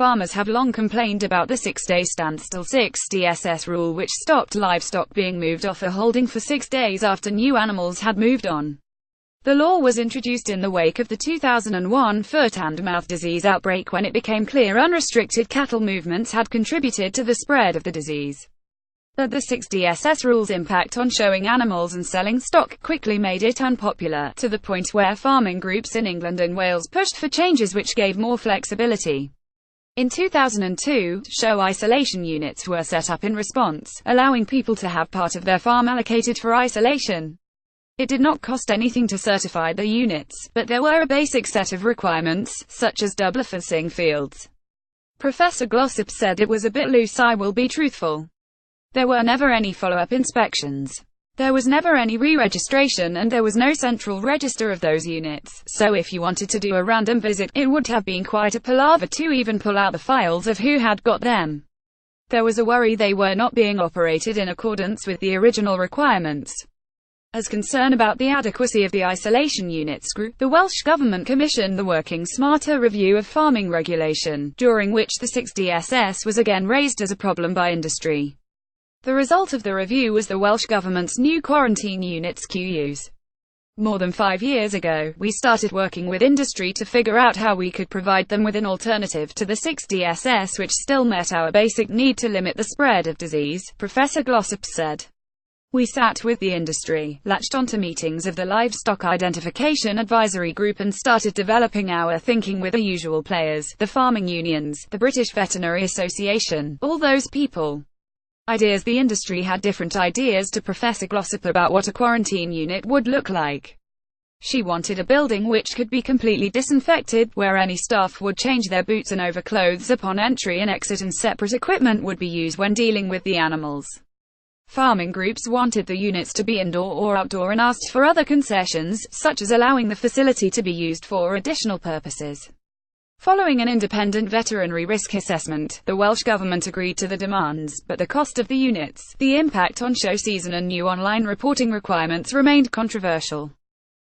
farmers have long complained about the 6-day standstill 6DSS rule, which stopped livestock being moved off a holding for 6 days after new animals had moved on. The law was introduced in the wake of the 2001 foot-and-mouth disease outbreak, when it became clear unrestricted cattle movements had contributed to the spread of the disease. But the 6DSS rule's impact on showing animals and selling stock quickly made it unpopular, to the point where farming groups in England and Wales pushed for changes which gave more flexibility. In 2002, show isolation units were set up in response, allowing people to have part of their farm allocated for isolation. It did not cost anything to certify the units, but there were a basic set of requirements, such as double fencing fields. Professor Glossop said it was a bit loose. I will be truthful. There were never any follow-up inspections. There was never any re-registration, and there was no central register of those units, so if you wanted to do a random visit, it would have been quite a palaver to even pull out the files of who had got them. There was a worry they were not being operated in accordance with the original requirements. As concern about the adequacy of the isolation units grew, the Welsh Government commissioned the Working Smarter Review of Farming Regulation, during which the 6DSS was again raised as a problem by industry. The result of the review was the Welsh Government's new quarantine units QUs. More than 5 years ago, we started working with industry to figure out how we could provide them with an alternative to the 6DSS which still met our basic need to limit the spread of disease, Professor Glossop said. We sat with the industry, latched onto meetings of the Livestock Identification Advisory Group, and started developing our thinking with the usual players, the farming unions, the British Veterinary Association, all those people. Ideas. The industry had different ideas to Professor Glossop about what a quarantine unit would look like. She wanted a building which could be completely disinfected, where any staff would change their boots and overclothes upon entry and exit, and separate equipment would be used when dealing with the animals. Farming groups wanted the units to be indoor or outdoor and asked for other concessions, such as allowing the facility to be used for additional purposes. Following an independent veterinary risk assessment, the Welsh Government agreed to the demands, but the cost of the units, the impact on show season and new online reporting requirements remained controversial.